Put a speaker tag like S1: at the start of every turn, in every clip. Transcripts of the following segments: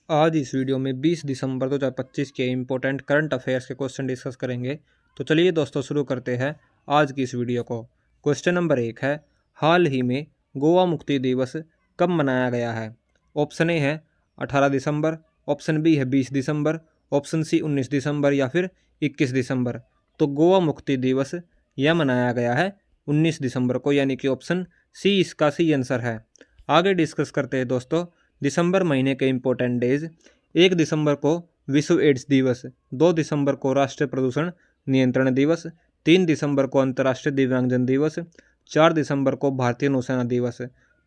S1: आज इस वीडियो में 20 दिसंबर 2025 के इम्पोर्टेंट करंट अफेयर्स के क्वेश्चन डिस्कस करेंगे। तो चलिए दोस्तों शुरू करते हैं आज की इस वीडियो को। क्वेश्चन नंबर 1 है, हाल ही में गोवा मुक्ति दिवस कब मनाया गया है? ऑप्शन ए है 18 दिसंबर, ऑप्शन बी है 20 दिसंबर, ऑप्शन सी 19 दिसंबर या फिर 21 दिसंबर। तो गोवा मुक्ति दिवस यह मनाया गया है 19 दिसंबर को, यानी कि ऑप्शन सी इसका सी आंसर है। आगे डिस्कस करते हैं दोस्तों दिसंबर महीने के इम्पोर्टेंट डेज। 1 दिसंबर को विश्व एड्स दिवस, 2 दिसंबर को राष्ट्रीय प्रदूषण नियंत्रण दिवस, 3 दिसंबर को अंतर्राष्ट्रीय दिव्यांगजन दिवस, 4 दिसंबर को भारतीय नौसेना दिवस,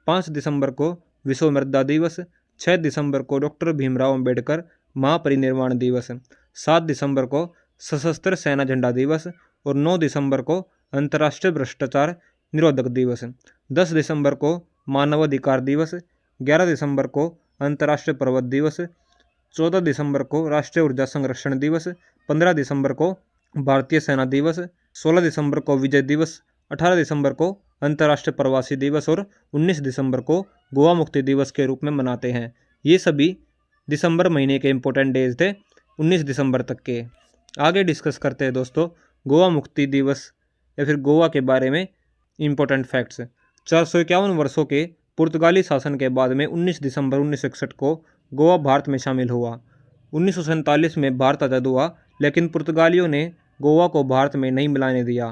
S1: 5 दिसंबर को विश्व मृदा दिवस, 6 दिसंबर को डॉक्टर भीमराव अंबेडकर महापरिनिर्वाण दिवस, 7 दिसंबर को सशस्त्र सेना झंडा दिवस और 9 दिसंबर को अंतर्राष्ट्रीय भ्रष्टाचार निरोधक दिवस, 10 दिसंबर को मानवाधिकार दिवस, 11 दिसंबर को अंतर्राष्ट्रीय पर्वत दिवस, 14 दिसंबर को राष्ट्रीय ऊर्जा संरक्षण दिवस, 15 दिसंबर को भारतीय सेना दिवस, 16 दिसंबर को विजय दिवस, 18 दिसंबर को अंतर्राष्ट्रीय प्रवासी दिवस और 19 दिसंबर को गोवा मुक्ति दिवस के रूप में मनाते हैं। ये सभी दिसंबर महीने के इम्पोर्टेंट डेज थे 19 दिसंबर तक के। आगे डिस्कस करते हैं दोस्तों गोवा मुक्ति दिवस या फिर गोवा के बारे में इम्पोर्टेंट फैक्ट्स। 451 वर्षों के पुर्तगाली शासन के बाद में 19 दिसंबर 1961 को गोवा भारत में शामिल हुआ। 1947 में भारत आज़ाद हुआ, लेकिन पुर्तगालियों ने गोवा को भारत में नहीं मिलाने दिया।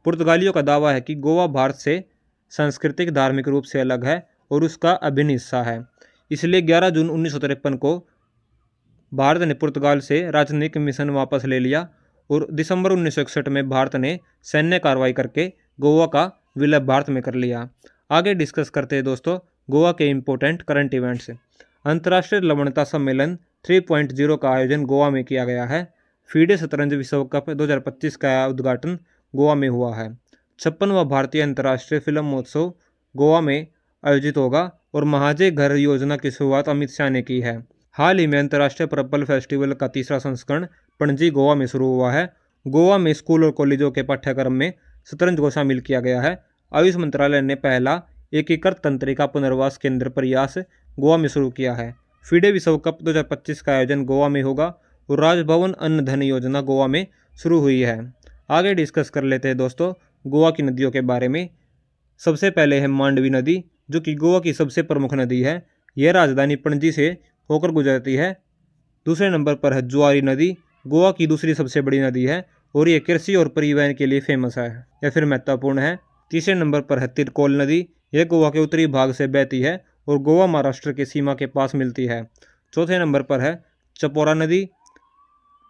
S1: पुर्तगालियों का दावा है कि गोवा भारत से सांस्कृतिक धार्मिक रूप से अलग है और उसका अभिन्न हिस्सा है। इसलिए 11 जून 1953 को भारत ने पुर्तगाल से राजनयिक मिशन वापस ले लिया और दिसंबर 1961 में भारत ने सैन्य कार्रवाई करके गोवा का विलय भारत में कर लिया। आगे डिस्कस करते हैं दोस्तों गोवा के इम्पोर्टेंट करंट इवेंट्स। अंतर्राष्ट्रीय लवणता सम्मेलन 3.0 का आयोजन गोवा में किया गया है। फीडे शतरंज विश्व कप 2025 का उद्घाटन गोवा में हुआ है। 56वां भारतीय अंतर्राष्ट्रीय फिल्म महोत्सव गोवा में आयोजित होगा और महाजय घर योजना की शुरुआत अमित शाह ने की है। हाल ही में अंतर्राष्ट्रीय पर्पल फेस्टिवल का तीसरा संस्करण पणजी गोवा में शुरू हुआ है। गोवा में स्कूल और कॉलेजों के पाठ्यक्रम में शतरंज को शामिल किया गया है। आयुष मंत्रालय ने पहला एकीकृत तंत्रिका पुनर्वास केंद्र प्रयास गोवा में शुरू किया है। फीडे विश्व कप 2025 का आयोजन गोवा में होगा और राजभवन अन्न धन योजना गोवा में शुरू हुई है। आगे डिस्कस कर लेते हैं दोस्तों गोवा की नदियों के बारे में। सबसे पहले है मांडवी नदी, जो कि गोवा की सबसे प्रमुख नदी है। यह राजधानी पणजी से होकर गुजरती है। दूसरे नंबर पर है जुआरी नदी, गोवा की दूसरी सबसे बड़ी नदी है और ये कृषि और परिवहन के लिए फेमस है या फिर महत्वपूर्ण है। तीसरे नंबर पर है तिरकोल नदी, यह गोवा के उत्तरी भाग से बहती है और गोवा महाराष्ट्र की सीमा के पास मिलती है। चौथे नंबर पर है चपोरा नदी,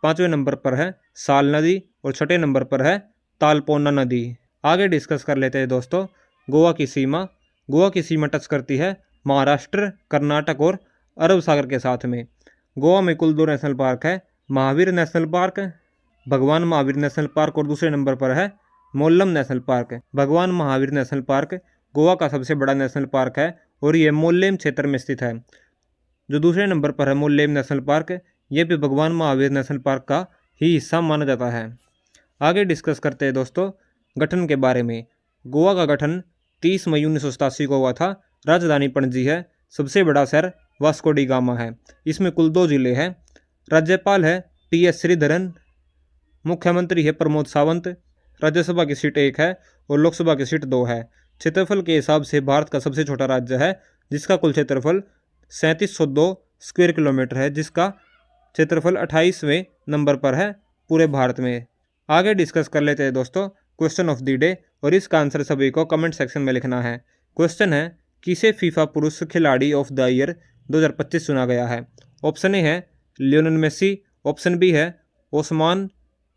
S1: पांचवें नंबर पर है साल नदी और छठे नंबर पर है तालपोना नदी। आगे डिस्कस कर लेते हैं दोस्तों गोवा की सीमा। गोवा की सीमा टच करती है महाराष्ट्र, कर्नाटक और अरब सागर के साथ में। गोवा में कुल 2 नेशनल पार्क है, महावीर नेशनल पार्क, भगवान महावीर नेशनल पार्क और दूसरे नंबर पर है मोल्लम नेशनल पार्क। भगवान महावीर नेशनल पार्क गोवा का सबसे बड़ा नेशनल पार्क है और ये मोल्लेम क्षेत्र में स्थित है। जो दूसरे नंबर पर है मोल्लेम नेशनल पार्क, यह भी भगवान महावीर नेशनल पार्क का ही हिस्सा माना जाता है। आगे डिस्कस करते हैं दोस्तों गठन के बारे में। गोवा का गठन 30 मई 1987 को हुआ था। राजधानी पणजी है। सबसे बड़ा शहर वास्को डी गामा है। इसमें कुल 2 जिले हैं। राज्यपाल है TS श्रीधरन, मुख्यमंत्री है प्रमोद सावंत। राज्यसभा की सीट 1 है और लोकसभा की सीट 2 है। क्षेत्रफल के हिसाब से भारत का सबसे छोटा राज्य है, जिसका कुल क्षेत्रफल 3702 स्क्वायर किलोमीटर है, जिसका क्षेत्रफल 28वें नंबर पर है पूरे भारत में। आगे डिस्कस कर लेते हैं दोस्तों क्वेश्चन ऑफ द डे और इसका आंसर सभी को कमेंट सेक्शन में लिखना है। क्वेश्चन है किसे फीफा पुरुष खिलाड़ी ऑफ द ईयर 2025 चुना गया है? ऑप्शन ए है लियोनेल मेसी, ऑप्शन बी है ओस्मान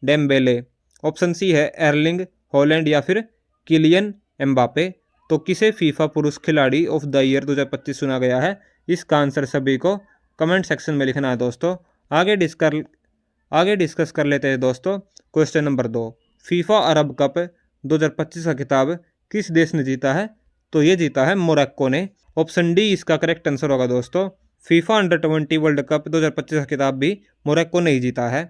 S1: डेम्बेले, ऑप्शन सी है एर्लिंग हॉलैंड या फिर किलियन एम्बापे। तो किसे फीफा पुरुष खिलाड़ी ऑफ द ईयर 2025 चुना गया है? इसका आंसर सभी को कमेंट सेक्शन में लिखना है दोस्तों। आगे डिस्कस कर लेते हैं दोस्तों क्वेश्चन नंबर 2। फीफा अरब कप 2025 का खिताब किस देश ने जीता है? तो ये जीता है मोरक्को ने। ऑप्शन डी इसका करेक्ट आंसर होगा दोस्तों। फीफा अंडर 20 वर्ल्ड कप 2025 का खिताब भी मोरक्को ने ही जीता है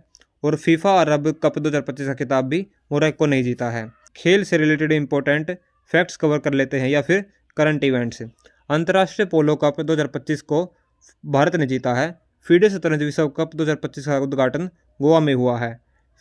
S1: और फीफा अरब कप 2025 का खिताब भी मोरक्को ने ही जीता है। खेल से रिलेटेड इंपॉर्टेंट फैक्ट्स कवर कर लेते हैं या फिर करंट इवेंट्स। अंतर्राष्ट्रीय पोलो कप 2025 को भारत ने जीता है। फीडे शतरंज विश्व कप 2025 का उद्घाटन गोवा में हुआ है।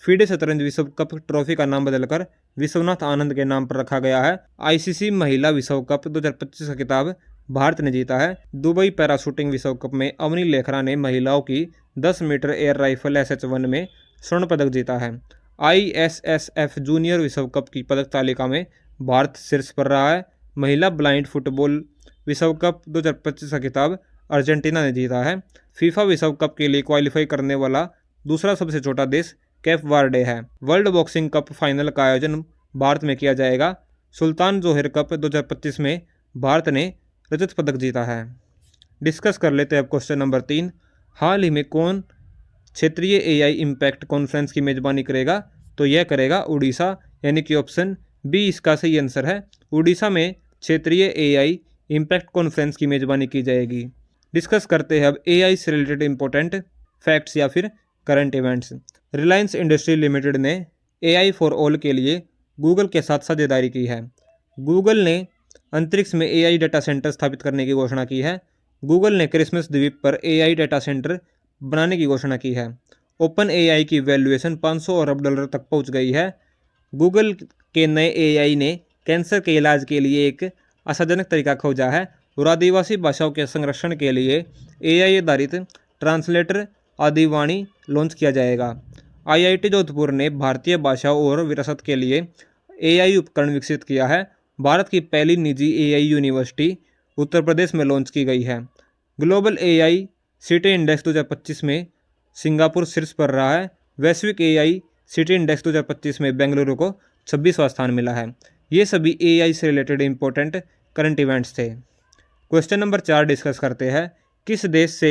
S1: फीडे शतरंज विश्व कप ट्रॉफी का नाम बदलकर विश्वनाथ आनंद के नाम पर रखा गया है। आईसीसी महिला विश्व कप 2025 का खिताब भारत ने जीता है। दुबई पैराशूटिंग विश्व कप में अवनी लेखरा ने महिलाओं की 10 मीटर एयर राइफल SH1 में स्वर्ण पदक जीता है। ISSF जूनियर विश्व कप की पदक तालिका में भारत शीर्ष पर रहा है। महिला ब्लाइंड फुटबॉल विश्व कप 2025 का खिताब अर्जेंटीना ने जीता है। फीफा विश्व कप के लिए क्वालिफाई करने वाला दूसरा सबसे छोटा देश कैप वर्डे है। वर्ल्ड बॉक्सिंग कप फाइनल का आयोजन भारत में किया जाएगा। सुल्तान जोहर कप 2025 में भारत ने रजत पदक जीता है। डिस्कस कर लेते हैं अब क्वेश्चन नंबर 3। हाल ही में कौन क्षेत्रीय AI इम्पैक्ट कॉन्फ्रेंस की मेजबानी करेगा? तो यह करेगा उड़ीसा, यानी कि ऑप्शन बी इसका सही आंसर है। उड़ीसा में क्षेत्रीय AI इम्पैक्ट कॉन्फ्रेंस की मेजबानी की जाएगी। डिस्कस करते हैं अब AI से रिलेटेड इंपॉर्टेंट फैक्ट्स या फिर current events. Reliance industry limited ने AI फॉर ऑल के लिए गूगल के साथ साझेदारी की है। गूगल ने अंतरिक्ष में AI डाटा सेंटर स्थापित करने की घोषणा की है। गूगल ने क्रिसमस द्वीप पर AI डाटा सेंटर बनाने की घोषणा की है। ओपन AI की वैल्यूएशन 500 अरब डॉलर तक पहुंच गई है। गूगल के नए AI ने कैंसर के इलाज के लिए एक आशाजनक तरीका खोजा है और आदिवासी भाषाओं के संरक्षण के लिए AI आधारित ट्रांसलेटर आदिवाणी लॉन्च किया जाएगा। IIT जोधपुर ने भारतीय भाषा और विरासत के लिए AI उपकरण विकसित किया है। भारत की पहली निजी AI यूनिवर्सिटी उत्तर प्रदेश में लॉन्च की गई है। ग्लोबल AI सिटी इंडेक्स 2025 में सिंगापुर शीर्ष पर रहा है। वैश्विक AI सिटी इंडेक्स 2025 में बेंगलुरु को 26वां स्थान मिला है। ये सभी AI से रिलेटेड इंपॉर्टेंट करंट इवेंट्स थे। क्वेश्चन नंबर 4 डिस्कस करते हैं। किस देश से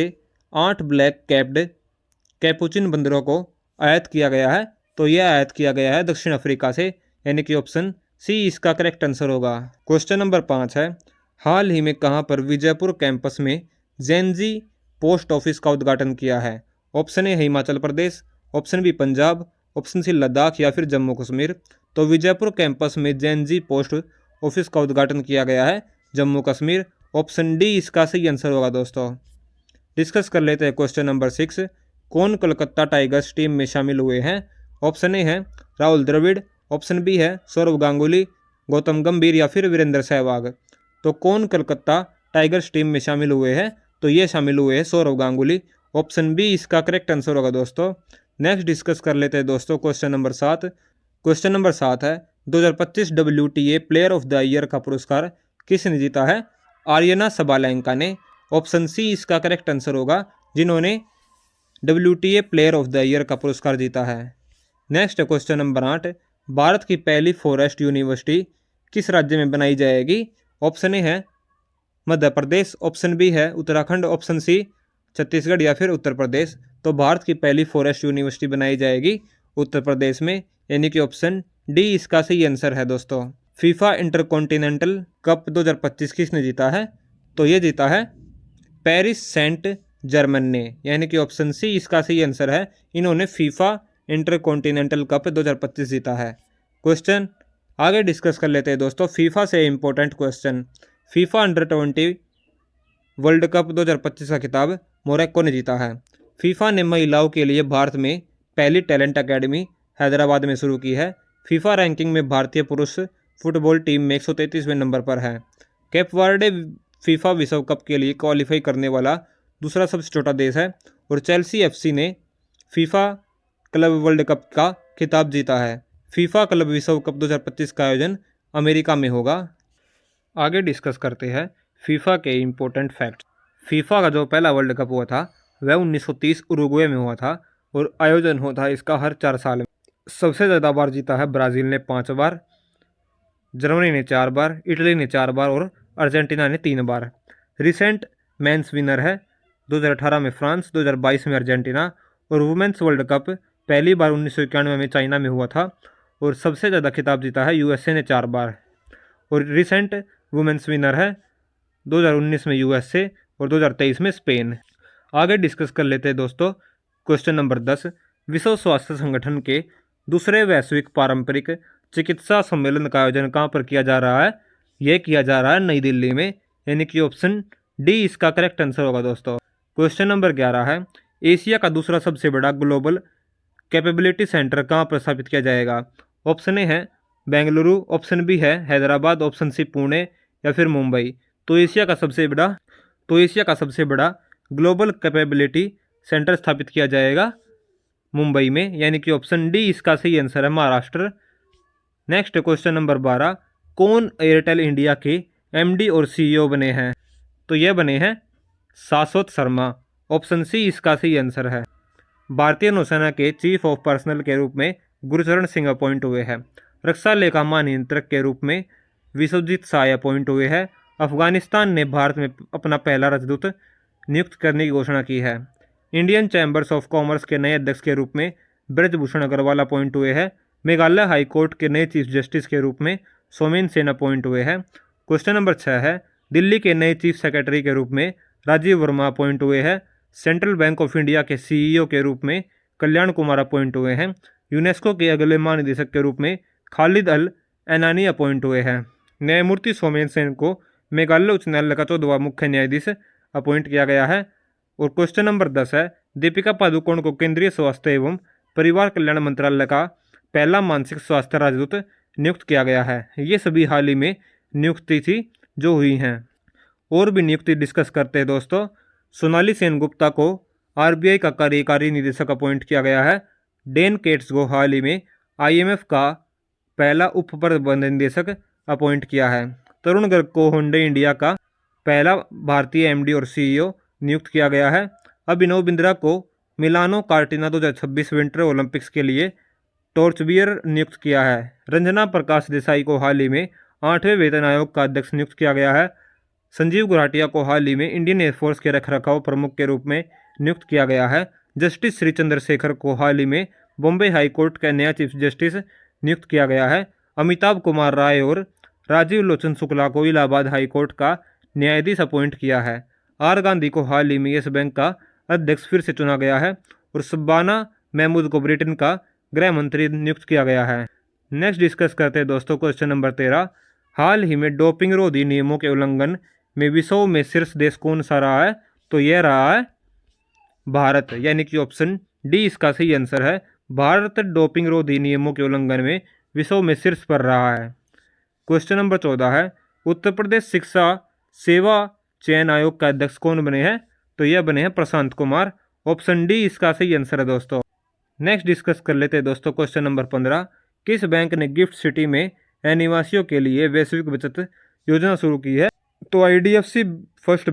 S1: 8 ब्लैक कैप्ड कैपुचिन बंदरों को आयात किया गया है? तो यह आयात किया गया है दक्षिण अफ्रीका से, यानी कि ऑप्शन सी इसका करेक्ट आंसर होगा। क्वेश्चन नंबर 5 है। हाल ही में कहां पर विजयपुर कैंपस में जेनजी पोस्ट ऑफिस का उद्घाटन किया है? Option A Himachal Pradesh, option B Punjab, option C Ladakh या फिर जम्मू कश्मीर। तो विजयपुर कैंपस में जेनजी पोस्ट ऑफिस का उद्घाटन किया गया है जम्मू कश्मीर। ऑप्शन डी इसका सही आंसर होगा दोस्तों। डिस्कस कर लेते हैं क्वेश्चन नंबर 6। कौन कोलकाता टाइगर्स टीम में शामिल हुए हैं? ऑप्शन ए है राहुल द्रविड़, ऑप्शन बी है सौरव गांगुली, गौतम गंभीर या फिर वीरेंद्र सहवाग। तो कौन कोलकाता टाइगर्स टीम में शामिल हुए हैं? तो ये शामिल हुए हैं सौरव गांगुली। ऑप्शन बी इसका करेक्ट आंसर होगा दोस्तों। नेक्स्ट डिस्कस कर लेते हैं दोस्तों क्वेश्चन नंबर 7। क्वेश्चन नंबर 7 है 2025 WTA player of the year का पुरस्कार किसने जीता है? आर्यना सबालेंका ने। ऑप्शन सी इसका करेक्ट आंसर होगा, जिन्होंने WTA player of the year का पुरस्कार जीता है। Next question number 8। भारत की पहली फॉरेस्ट यूनिवर्सिटी किस राज्य में बनाई जाएगी? ऑप्शन ए है मध्य प्रदेश, ऑप्शन बी है उत्तराखंड, ऑप्शन सी छत्तीसगढ़ या फिर उत्तर प्रदेश। तो भारत की पहली फॉरेस्ट यूनिवर्सिटी बनाई जाएगी उत्तर प्रदेश में, यानी कि ऑप्शन डी इसका सही आंसर है दोस्तों। फीफा इंटरकॉन्टिनेंटल कप 2025 किसने जीता है? तो ये जीता है पेरिस सेंट जर्मन ने, यानी कि ऑप्शन सी इसका सही आंसर है। इन्होंने फीफा इंटरकॉन्टिनेंटल कप 2025 जीता है। क्वेश्चन आगे डिस्कस कर लेते हैं दोस्तों फीफा से इंपॉर्टेंट क्वेश्चन। फीफा अंडर-20 वर्ल्ड कप 2025 का खिताब मोरक्को ने जीता है। फीफा ने महिलाओं के लिए भारत में पहली टैलेंट अकेडमी हैदराबाद में शुरू की है। फीफा रैंकिंग में भारतीय पुरुष फुटबॉल टीम में 133वें नंबर पर है। कैप वर्डे फीफा विश्व कप के लिए क्वालिफाई करने वाला दूसरा सबसे छोटा देश है और चेल्सी FC ने फीफा क्लब वर्ल्ड कप का खिताब जीता है। फीफा क्लब विश्व कप 2025 का आयोजन अमेरिका में होगा। आगे डिस्कस करते हैं फीफा के इम्पोर्टेंट फैक्ट्स। फीफा का जो पहला वर्ल्ड कप हुआ था वह 1930 उरुग्वे में हुआ था और आयोजन होता है इसका हर 4 साल में। सबसे ज़्यादा बार जीता है ब्राज़ील ने 5 बार, जर्मनी ने 4 बार, इटली ने 4 बार और अर्जेंटीना ने 3 बार। रिसेंट मेंस विनर है 2018 में फ्रांस, 2022 में अर्जेंटीना और वुमेंस वर्ल्ड कप पहली बार 1991 में चाइना में हुआ था और सबसे ज़्यादा खिताब जीता है USA ने 4 बार। और रिसेंट वुमेंस विनर है 2019 में USA और 2023 में स्पेन। आगे डिस्कस कर लेते हैं दोस्तों क्वेश्चन नंबर 10। विश्व स्वास्थ्य संगठन के दूसरे वैश्विक पारंपरिक चिकित्सा सम्मेलन का आयोजन कहाँ पर किया जा रहा है? यह किया जा रहा है नई दिल्ली में, यानी कि ऑप्शन डी इसका करेक्ट आंसर होगा दोस्तों। क्वेश्चन नंबर 11 है एशिया का दूसरा सबसे बड़ा ग्लोबल कैपेबिलिटी सेंटर कहाँ पर स्थापित किया जाएगा? ऑप्शन ए है बेंगलुरु, ऑप्शन बी है हैदराबाद, ऑप्शन सी पुणे या फिर मुंबई। तो एशिया का सबसे बड़ा ग्लोबल कैपेबिलिटी सेंटर स्थापित किया जाएगा मुंबई में, यानी कि ऑप्शन डी इसका सही आंसर है, महाराष्ट्र। नेक्स्ट क्वेश्चन नंबर 12, कौन एयरटेल इंडिया के एमडी और सीईओ बने हैं? तो यह बने हैं शाश्वत शर्मा, ऑप्शन सी इसका सही आंसर है। भारतीय नौसेना के चीफ ऑफ पर्सनल के रूप में गुरचरण सिंह अपॉइंट हुए हैं। रक्षा लेखा महानियंत्रक के रूप में विश्वजीत साय अपॉइंट हुए हैं। अफगानिस्तान ने भारत में अपना पहला राजदूत नियुक्त करने की घोषणा की है। इंडियन चैम्बर्स ऑफ कॉमर्स के नए अध्यक्ष के रूप में ब्रजभूषण अग्रवाल अपॉइंट हुए हैं। मेघालय हाई कोर्ट के नए चीफ जस्टिस के रूप में सोमेन सेन अपॉइंट हुए हैं। क्वेश्चन नंबर 6 है, दिल्ली के नए चीफ सेक्रेटरी के रूप में राजीव वर्मा अपॉइंट हुए हैं। सेंट्रल बैंक ऑफ इंडिया के सीईओ के रूप में कल्याण कुमार अपॉइंट हुए हैं। यूनेस्को के अगले महानिदेशक के रूप में खालिद अल एनानी अपॉइंट हुए हैं। न्यायमूर्ति सोमेन सेन को मेघालय उच्च न्यायालय का 14वां मुख्य न्यायाधीश अपॉइंट किया गया है। और क्वेश्चन नंबर 10 है, दीपिका पादुकोण को केंद्रीय स्वास्थ्य एवं परिवार कल्याण मंत्रालय का पहला मानसिक स्वास्थ्य राजदूत नियुक्त किया गया है। ये सभी हाल ही में नियुक्ति थी जो हुई हैं। और भी नियुक्ति डिस्कस करते हैं दोस्तों। सोनाली सेनगुप्ता को आरबीआई का कार्यकारी निदेशक अपॉइंट किया गया है। डेन केट्स को हाल ही में आईएमएफ का पहला उप प्रबंध निदेशक अपॉइंट किया है। तरुण गर्ग को हुंडई इंडिया का पहला भारतीय एमडी और सीईओ नियुक्त किया गया है। अभिनव बिंद्रा को मिलानो कार्टिना 2026 विंटर ओलंपिक्स के लिए टॉर्च बियर नियुक्त किया है। रंजना प्रकाश देसाई को हाल ही में 8वें वेतन आयोग का अध्यक्ष नियुक्त किया गया है। संजीव गुराटिया को हाल ही में इंडियन एयरफोर्स के रखरखाव प्रमुख के रूप में नियुक्त किया गया है। जस्टिस श्री चंद्रशेखर को हाल ही में बॉम्बे हाई कोर्ट का नया चीफ जस्टिस नियुक्त किया गया है। अमिताभ कुमार राय और राजीव लोचन शुक्ला को इलाहाबाद हाई कोर्ट का न्यायाधीश अपॉइंट किया है। आर गांधी को हाल ही में येस बैंक का अध्यक्ष फिर से चुना गया है। और शबाना महमूद को ब्रिटेन का गृह मंत्री नियुक्त किया गया है। नेक्स्ट डिस्कस करते हैं दोस्तों क्वेश्चन नंबर 13, हाल ही में डोपिंग रोधी नियमों के उल्लंघन में विश्व में शीर्ष देश कौन सा रहा है? तो यह रहा है भारत, यानी कि ऑप्शन डी इसका सही आंसर है। भारत डोपिंग रोधी नियमों के उल्लंघन में विश्व में शीर्ष पर रहा है। क्वेश्चन नंबर 14 है, उत्तर प्रदेश शिक्षा सेवा चयन आयोग का अध्यक्ष कौन बने हैं? तो यह बने हैं प्रशांत कुमार, ऑप्शन डी इसका सही आंसर है दोस्तों। नेक्स्ट डिस्कस कर लेते हैं दोस्तों क्वेश्चन नंबर 15, किस बैंक ने गिफ्ट सिटी में निवासियों के लिए वैश्विक बचत योजना शुरू की है? तो आईडीएफसी फर्स्ट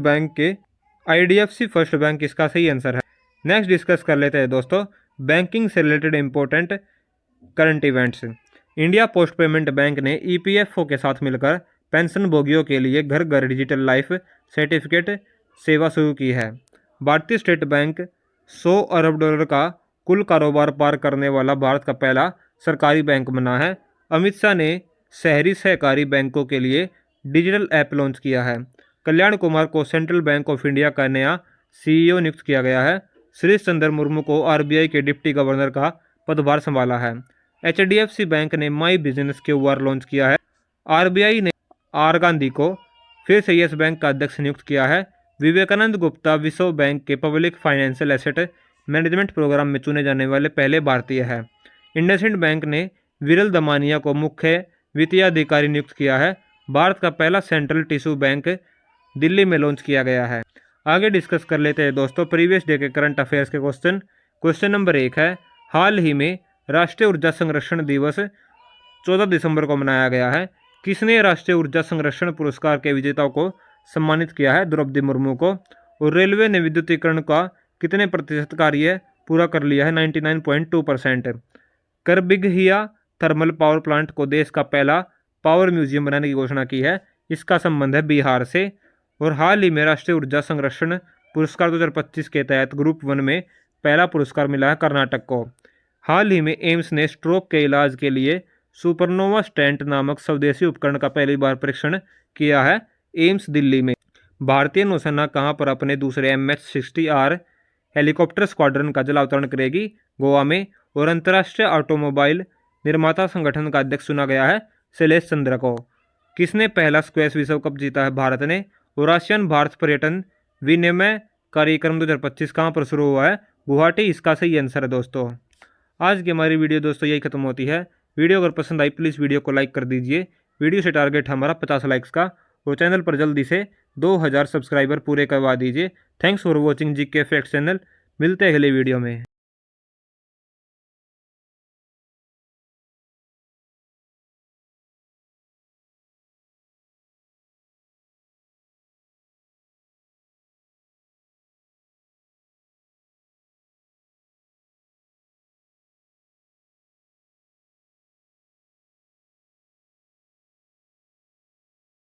S1: बैंक इसका सही आंसर है। नेक्स्ट डिस्कस कर लेते हैं दोस्तों बैंकिंग से related important current events. India post payment bank ने ईपीएफओ के साथ मिलकर पेंशन भोगियों के लिए घर घर डिजिटल लाइफ सर्टिफिकेट सेवा शुरू की है। भारतीय स्टेट बैंक 100 अरब डॉलर का कुल कारोबार पार करने वाला भारत का पहला सरकारी बैंक बना है। अमित शाह ने शहरी सहकारी बैंकों के लिए डिजिटल ऐप लॉन्च किया है। कल्याण कुमार को सेंट्रल बैंक ऑफ इंडिया का नया सीईओ नियुक्त किया गया है। श्री चंद्र मुर्मू को आरबीआई के डिप्टी गवर्नर का पदभार संभाला है। एचडीएफसी बैंक ने माई बिजनेस क्यूआर लॉन्च किया है। आरबीआई ने आर गांधी को फिर से येस बैंक का अध्यक्ष नियुक्त किया है। विवेकानंद गुप्ता विश्व बैंक के public financial asset management program में चुने जाने वाले पहले भारतीय हैं। इंडसइंड बैंक ने विरल दमानिया को मुख्य वित्तीय अधिकारी नियुक्त किया है। भारत का पहला सेंट्रल टिश्यू बैंक दिल्ली में लॉन्च किया गया है। आगे डिस्कस कर लेते हैं दोस्तों प्रीवियस डे के करंट अफेयर्स के क्वेश्चन नंबर 1 है, हाल ही में राष्ट्रीय ऊर्जा संरक्षण दिवस 14 दिसंबर को मनाया गया है। किसने राष्ट्रीय ऊर्जा संरक्षण पुरस्कार के विजेताओं को सम्मानित किया है? द्रौपदी मुर्मू को। और रेलवे ने विद्युतीकरण का कितने प्रतिशत कार्य पूरा कर लिया है? 99.2%। करबिघिया थर्मल पावर प्लांट को देश का पहला पावर म्यूजियम बनाने की घोषणा की है। इसका संबंध है बिहार से। और हाल ही में राष्ट्रीय ऊर्जा संरक्षण पुरस्कार 2025 के तहत ग्रुप 1 में पहला पुरस्कार मिला है कर्नाटक को। हाल ही में एम्स ने स्ट्रोक के इलाज के लिए सुपरनोवा स्टेंट नामक स्वदेशी उपकरण का पहली बार परीक्षण किया है एम्स दिल्ली में। भारतीय नौसेना कहां पर अपने दूसरे MH-60R हेलीकॉप्टर स्क्वाड्रन का जलावतरण करेगी? गोवा में। और अंतर्राष्ट्रीय ऑटोमोबाइल निर्माता संगठन का अध्यक्ष चुना गया है शैलेश चंद्र को। किसने पहला स्क्वैश विश्व कप जीता है? भारत ने। और आसियान भारत पर्यटन विनिमय कार्यक्रम 2025 कहां पर शुरू हुआ है? गुवाहाटी इसका सही आंसर है दोस्तों। आज की हमारी वीडियो दोस्तों यही खत्म होती है। वीडियो अगर पसंद आई प्लीज़ वीडियो को लाइक कर दीजिए। वीडियो से टारगेट हमारा 50 लाइक्स का, और चैनल पर जल्दी से 2000 सब्सक्राइबर पूरे करवा दीजिए। Thanks for watching GK fact channel. मिलते हैं अगले वीडियो में।